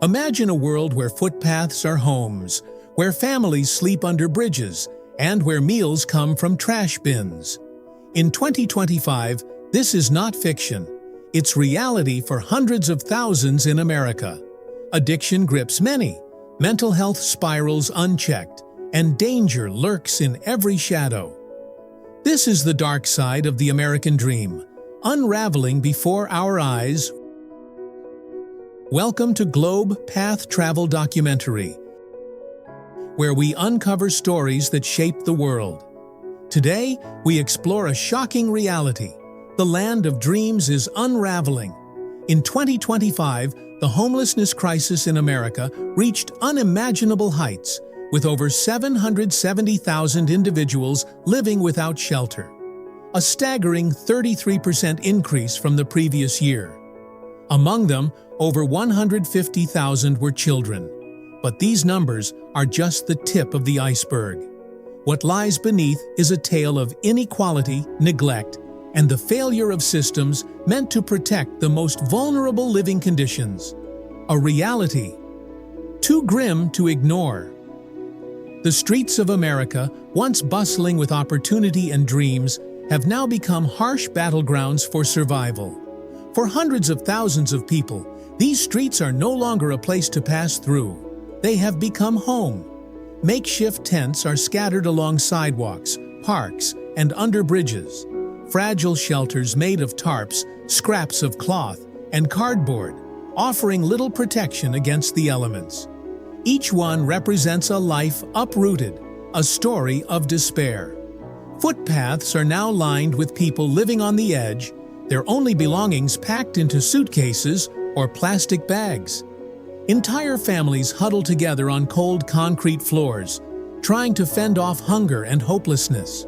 Imagine a world where footpaths are homes, where families sleep under bridges, and where meals come from trash bins. In 2025, this is not fiction. It's reality for hundreds of thousands in America. Addiction grips many, mental health spirals unchecked, and danger lurks in every shadow. This is the dark side of the American dream, unraveling before our eyes. Welcome to Globe Path Travel Documentary, where we uncover stories that shape the world. Today, we explore a shocking reality. The land of dreams is unraveling. In 2025, the homelessness crisis in America reached unimaginable heights, with over 770,000 individuals living without shelter, a staggering 33% increase from the previous year. Among them, over 150,000 were children. But these numbers are just the tip of the iceberg. What lies beneath is a tale of inequality, neglect, and the failure of systems meant to protect the most vulnerable living conditions. A reality too grim to ignore. The streets of America, once bustling with opportunity and dreams, have now become harsh battlegrounds for survival. For hundreds of thousands of people, these streets are no longer a place to pass through. They have become home. Makeshift tents are scattered along sidewalks, parks, and under bridges. Fragile shelters made of tarps, scraps of cloth, and cardboard, offering little protection against the elements. Each one represents a life uprooted, a story of despair. Footpaths are now lined with people living on the edge, their only belongings packed into suitcases or plastic bags. Entire families huddle together on cold concrete floors, trying to fend off hunger and hopelessness.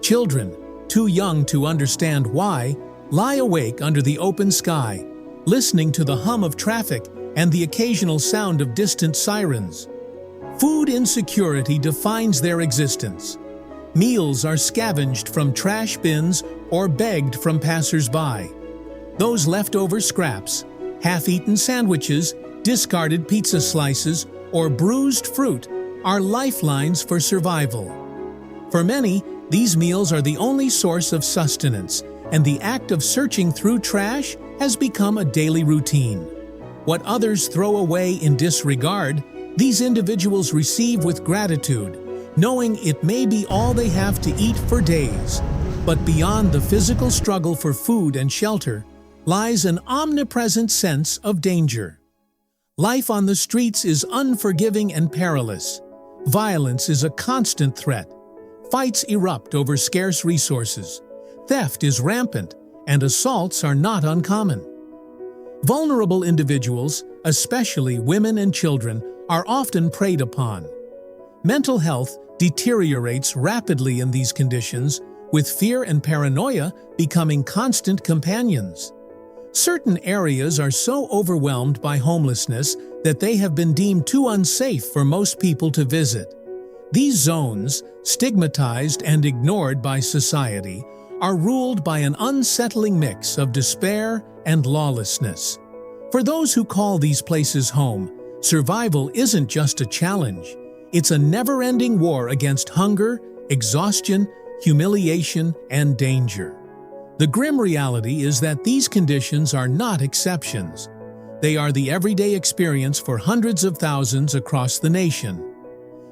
Children, too young to understand why, lie awake under the open sky, listening to the hum of traffic and the occasional sound of distant sirens. Food insecurity defines their existence. Meals are scavenged from trash bins or begged from passers-by. Those leftover scraps, half-eaten sandwiches, discarded pizza slices, or bruised fruit are lifelines for survival. For many, these meals are the only source of sustenance, and the act of searching through trash has become a daily routine. What others throw away in disregard, these individuals receive with gratitude, knowing it may be all they have to eat for days. But beyond the physical struggle for food and shelter lies an omnipresent sense of danger. Life on the streets is unforgiving and perilous. Violence is a constant threat. Fights erupt over scarce resources. Theft is rampant, and assaults are not uncommon. Vulnerable individuals, especially women and children, are often preyed upon. Mental health deteriorates rapidly in these conditions, with fear and paranoia becoming constant companions. Certain areas are so overwhelmed by homelessness that they have been deemed too unsafe for most people to visit. These zones, stigmatized and ignored by society, are ruled by an unsettling mix of despair and lawlessness. For those who call these places home, survival isn't just a challenge. It's a never-ending war against hunger, exhaustion, humiliation, and danger. The grim reality is that these conditions are not exceptions. They are the everyday experience for hundreds of thousands across the nation.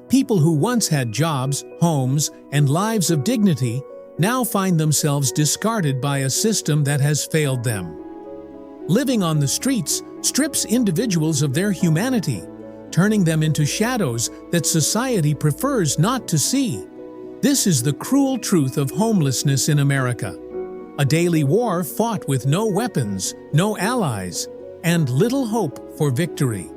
People who once had jobs, homes, and lives of dignity now find themselves discarded by a system that has failed them. Living on the streets strips individuals of their humanity, turning them into shadows that society prefers not to see. This is the cruel truth of homelessness in America. A daily war fought with no weapons, no allies, and little hope for victory.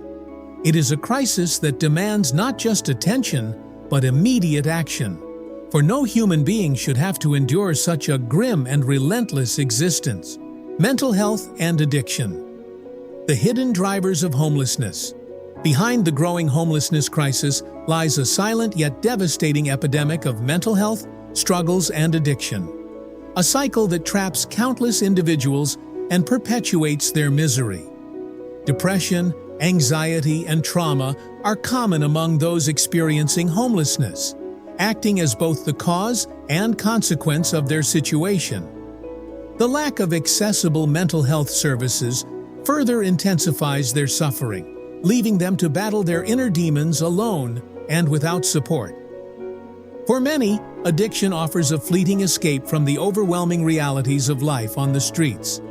It is a crisis that demands not just attention, but immediate action. For no human being should have to endure such a grim and relentless existence. Mental health and addiction. The hidden drivers of homelessness. Behind the growing homelessness crisis lies a silent yet devastating epidemic of mental health, struggles, and addiction. A cycle that traps countless individuals and perpetuates their misery. Depression, anxiety, and trauma are common among those experiencing homelessness, acting as both the cause and consequence of their situation. The lack of accessible mental health services further intensifies their suffering, leaving them to battle their inner demons alone and without support. For many, addiction offers a fleeting escape from the overwhelming realities of life on the streets.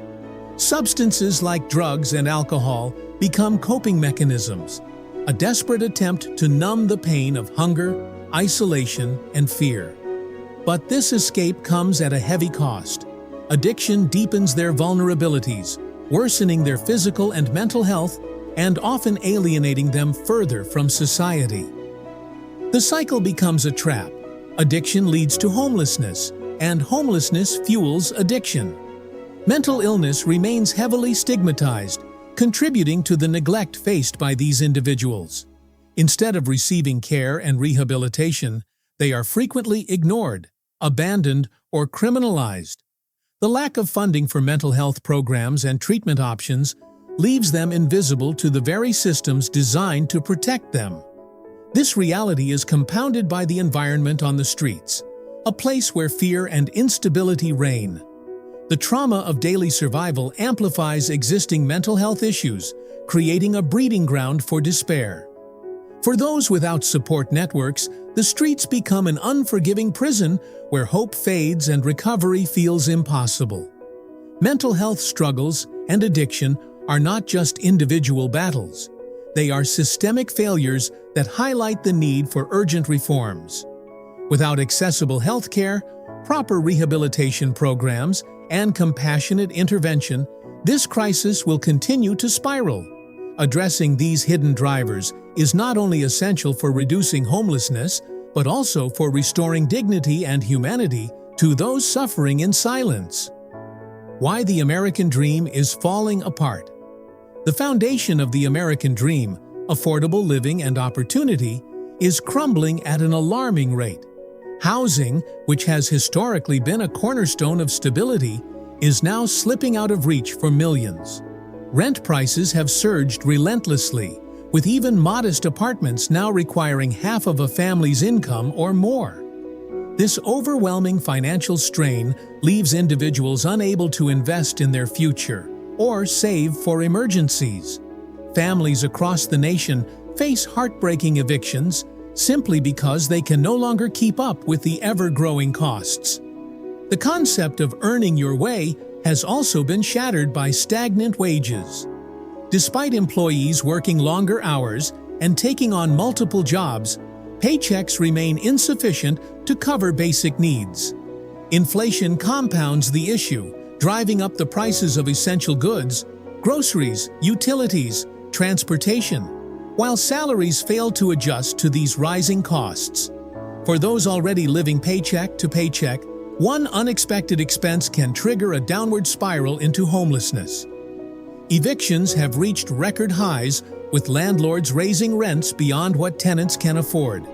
Substances like drugs and alcohol become coping mechanisms, a desperate attempt to numb the pain of hunger, isolation, and fear. But this escape comes at a heavy cost. Addiction deepens their vulnerabilities, worsening their physical and mental health, and often alienating them further from society. The cycle becomes a trap. Addiction leads to homelessness, and homelessness fuels addiction. Mental illness remains heavily stigmatized, contributing to the neglect faced by these individuals. Instead of receiving care and rehabilitation, they are frequently ignored, abandoned, or criminalized. The lack of funding for mental health programs and treatment options leaves them invisible to the very systems designed to protect them. This reality is compounded by the environment on the streets, a place where fear and instability reign. The trauma of daily survival amplifies existing mental health issues, creating a breeding ground for despair. For those without support networks, the streets become an unforgiving prison where hope fades and recovery feels impossible. Mental health struggles and addiction are not just individual battles. They are systemic failures that highlight the need for urgent reforms. Without accessible health care, proper rehabilitation programs, and compassionate intervention, this crisis will continue to spiral. Addressing these hidden drivers is not only essential for reducing homelessness, but also for restoring dignity and humanity to those suffering in silence. Why the American dream is falling apart. The foundation of the American dream, affordable living and opportunity, is crumbling at an alarming rate. Housing, which has historically been a cornerstone of stability, is now slipping out of reach for millions. Rent prices have surged relentlessly, with even modest apartments now requiring half of a family's income or more. This overwhelming financial strain leaves individuals unable to invest in their future or save for emergencies. Families across the nation face heartbreaking evictions simply because they can no longer keep up with the ever-growing costs. The concept of earning your way has also been shattered by stagnant wages. Despite employees working longer hours and taking on multiple jobs, paychecks remain insufficient to cover basic needs. Inflation compounds the issue, driving up the prices of essential goods, groceries, utilities, transportation, while salaries fail to adjust to these rising costs. For those already living paycheck to paycheck, one unexpected expense can trigger a downward spiral into homelessness. Evictions have reached record highs, with landlords raising rents beyond what tenants can afford.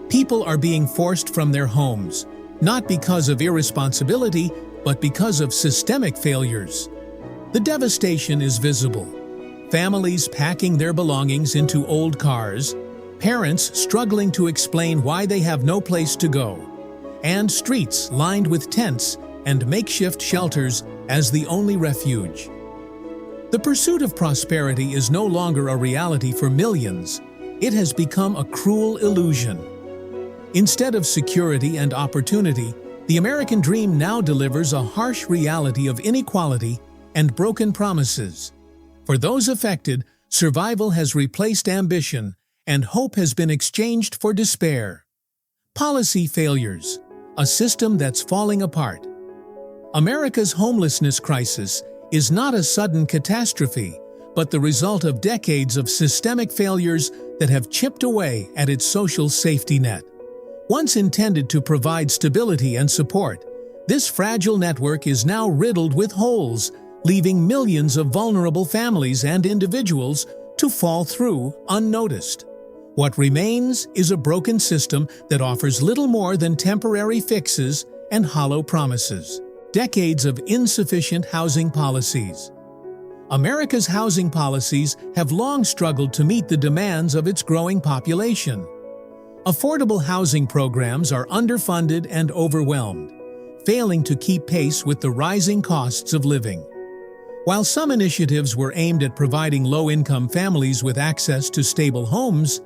People are being forced from their homes, not because of irresponsibility, but because of systemic failures. The devastation is visible. Families packing their belongings into old cars, parents struggling to explain why they have no place to go, and streets lined with tents and makeshift shelters as the only refuge. The pursuit of prosperity is no longer a reality for millions. It has become a cruel illusion. Instead of security and opportunity, the American dream now delivers a harsh reality of inequality and broken promises. For those affected, survival has replaced ambition, and hope has been exchanged for despair. Policy failures, a system that's falling apart. America's homelessness crisis is not a sudden catastrophe, but the result of decades of systemic failures that have chipped away at its social safety net. Once intended to provide stability and support, this fragile network is now riddled with holes, leaving millions of vulnerable families and individuals to fall through unnoticed. What remains is a broken system that offers little more than temporary fixes and hollow promises. Decades of insufficient housing policies. America's housing policies have long struggled to meet the demands of its growing population. Affordable housing programs are underfunded and overwhelmed, failing to keep pace with the rising costs of living. While some initiatives were aimed at providing low-income families with access to stable homes,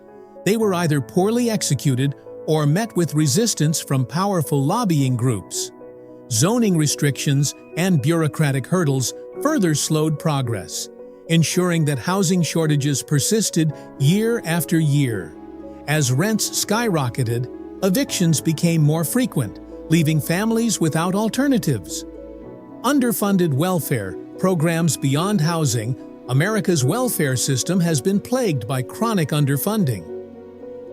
they were either poorly executed or met with resistance from powerful lobbying groups. Zoning restrictions and bureaucratic hurdles further slowed progress, ensuring that housing shortages persisted year after year. As rents skyrocketed, evictions became more frequent, leaving families without alternatives. Underfunded welfare programs beyond housing, America's welfare system has been plagued by chronic underfunding.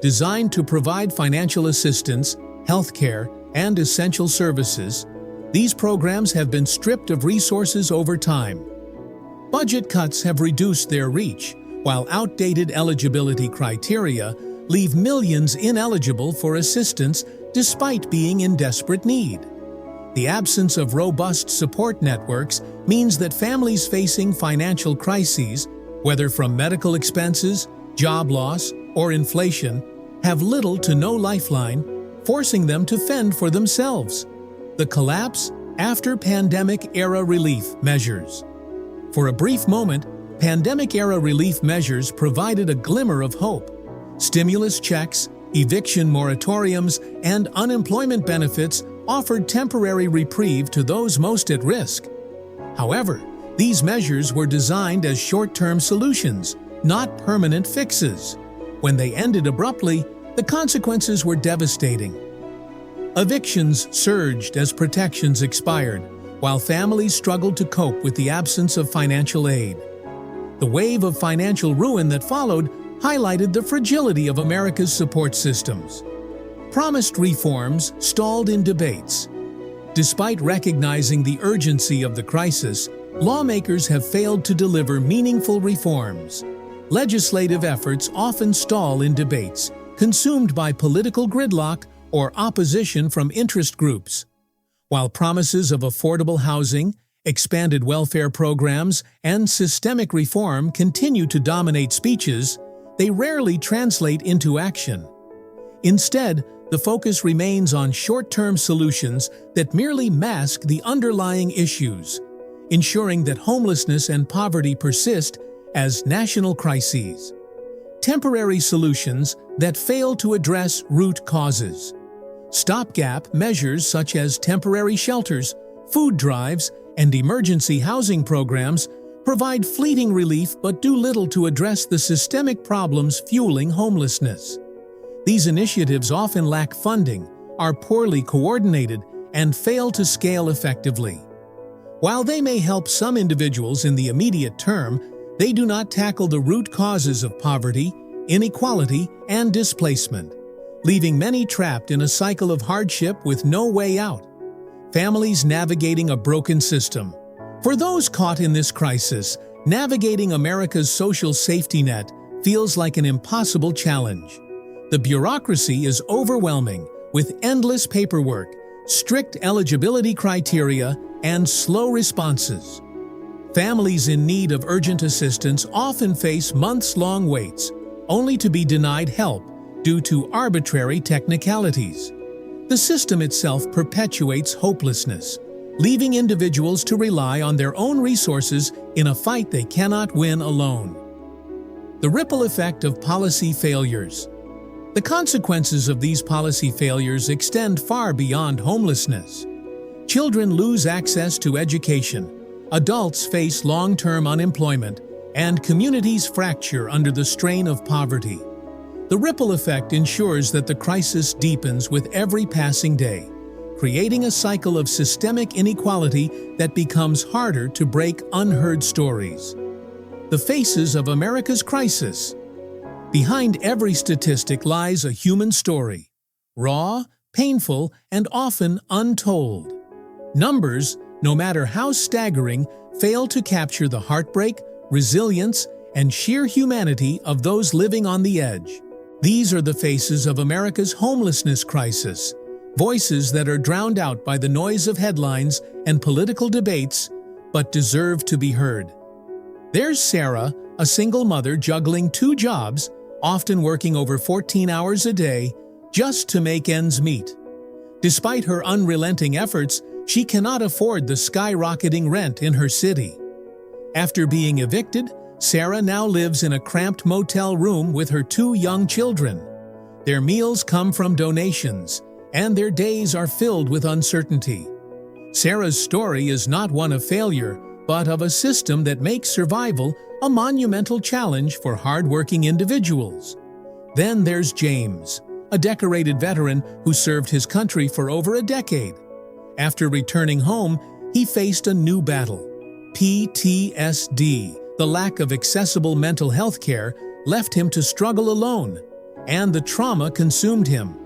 Designed to provide financial assistance, healthcare, and essential services, these programs have been stripped of resources over time. Budget cuts have reduced their reach, while outdated eligibility criteria leave millions ineligible for assistance despite being in desperate need. The absence of robust support networks means that families facing financial crises, whether from medical expenses, job loss, or inflation, have little to no lifeline, forcing them to fend for themselves. The collapse after pandemic-era relief measures. For a brief moment, pandemic-era relief measures provided a glimmer of hope. Stimulus checks, eviction moratoriums, and unemployment benefits offered temporary reprieve to those most at risk. However, these measures were designed as short-term solutions, not permanent fixes. When they ended abruptly, the consequences were devastating. Evictions surged as protections expired, while families struggled to cope with the absence of financial aid. The wave of financial ruin that followed highlighted the fragility of America's support systems. Promised reforms stalled in debates. Despite recognizing the urgency of the crisis, lawmakers have failed to deliver meaningful reforms. Legislative efforts often stall in debates, consumed by political gridlock or opposition from interest groups. While promises of affordable housing, expanded welfare programs, and systemic reform continue to dominate speeches, they rarely translate into action. Instead, the focus remains on short-term solutions that merely mask the underlying issues, ensuring that homelessness and poverty persist as national crises. Temporary solutions that fail to address root causes. Stopgap measures such as temporary shelters, food drives, and emergency housing programs provide fleeting relief but do little to address the systemic problems fueling homelessness. These initiatives often lack funding, are poorly coordinated, and fail to scale effectively. While they may help some individuals in the immediate term, they do not tackle the root causes of poverty, inequality, and displacement, leaving many trapped in a cycle of hardship with no way out. Families navigating a broken system. For those caught in this crisis, navigating America's social safety net feels like an impossible challenge. The bureaucracy is overwhelming, with endless paperwork, strict eligibility criteria, and slow responses. Families in need of urgent assistance often face months-long waits, only to be denied help due to arbitrary technicalities. The system itself perpetuates hopelessness, leaving individuals to rely on their own resources in a fight they cannot win alone. The ripple effect of policy failures. The consequences of these policy failures extend far beyond homelessness. Children lose access to education, adults face long-term unemployment, and communities fracture under the strain of poverty. The ripple effect ensures that the crisis deepens with every passing day, creating a cycle of systemic inequality that becomes harder to break. Unheard stories. The faces of America's crisis. Behind every statistic lies a human story, raw, painful, and often untold. Numbers, no matter how staggering, fail to capture the heartbreak, resilience, and sheer humanity of those living on the edge. These are the faces of America's homelessness crisis, voices that are drowned out by the noise of headlines and political debates, but deserve to be heard. There's Sarah, a single mother juggling 2 jobs, often working over 14 hours a day, just to make ends meet. Despite her unrelenting efforts, she cannot afford the skyrocketing rent in her city. After being evicted, Sarah now lives in a cramped motel room with her 2 young children. Their meals come from donations, and their days are filled with uncertainty. Sarah's story is not one of failure, but of a system that makes survival a monumental challenge for hardworking individuals. Then there's James, a decorated veteran who served his country for over a decade. After returning home, he faced a new battle. PTSD, the lack of accessible mental health care, left him to struggle alone, and the trauma consumed him.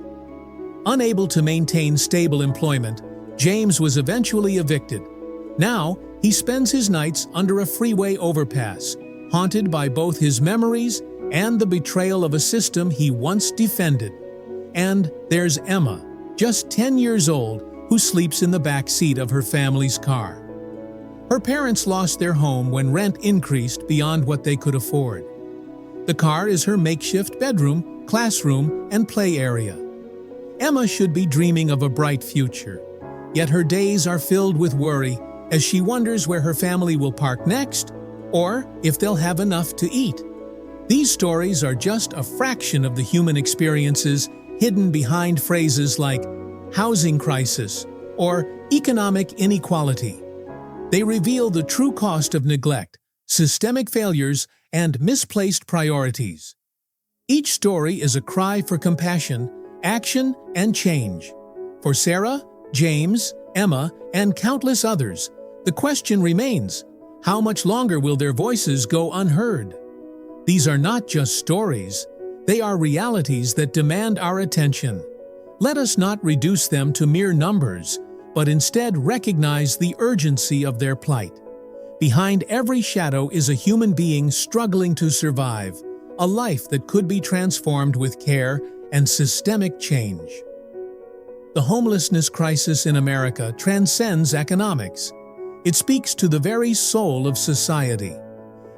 Unable to maintain stable employment, James was eventually evicted. Now, he spends his nights under a freeway overpass, haunted by both his memories and the betrayal of a system he once defended. And there's Emma, just 10 years old, who sleeps in the back seat of her family's car. Her parents lost their home when rent increased beyond what they could afford. The car is her makeshift bedroom, classroom, and play area. Emma should be dreaming of a bright future, yet her days are filled with worry as she wonders where her family will park next, or if they'll have enough to eat. These stories are just a fraction of the human experiences hidden behind phrases like housing crisis or economic inequality. They reveal the true cost of neglect, systemic failures, and misplaced priorities. Each story is a cry for compassion, action, and change. For Sarah, James, Emma, and countless others, the question remains, how much longer will their voices go unheard? These are not just stories, they are realities that demand our attention. Let us not reduce them to mere numbers, but instead recognize the urgency of their plight. Behind every shadow is a human being struggling to survive, a life that could be transformed with care and systemic change. The homelessness crisis in America transcends economics. It speaks to the very soul of society.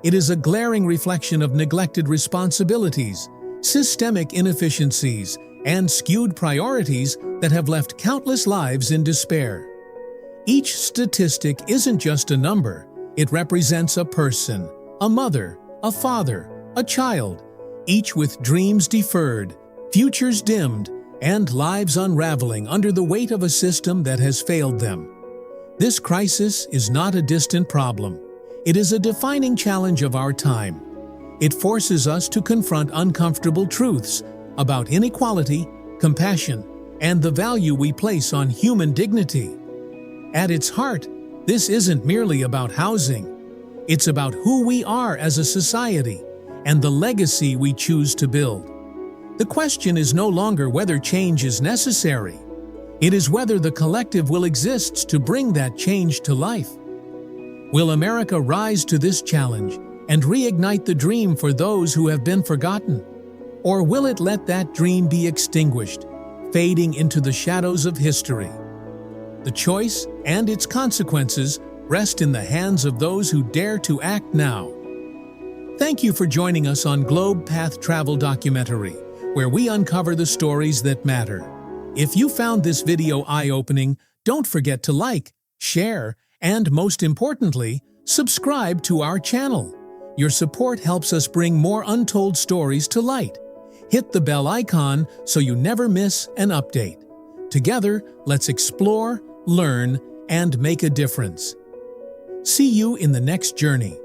It is a glaring reflection of neglected responsibilities, systemic inefficiencies, and skewed priorities that have left countless lives in despair. Each statistic isn't just a number, it represents a person, a mother, a father, a child, each with dreams deferred, futures dimmed, and lives unraveling under the weight of a system that has failed them. This crisis is not a distant problem. It is a defining challenge of our time. It forces us to confront uncomfortable truths about inequality, compassion, and the value we place on human dignity. At its heart, this isn't merely about housing. It's about who we are as a society and the legacy we choose to build. The question is no longer whether change is necessary. It is whether the collective will exist to bring that change to life. Will America rise to this challenge and reignite the dream for those who have been forgotten? Or will it let that dream be extinguished, fading into the shadows of history? The choice and its consequences rest in the hands of those who dare to act now. Thank you for joining us on Globe Path Travel Documentary, where we uncover the stories that matter. If you found this video eye-opening, don't forget to like, share, and most importantly, subscribe to our channel. Your support helps us bring more untold stories to light. Hit the bell icon so you never miss an update. Together, let's explore, learn, and make a difference. See you in the next journey.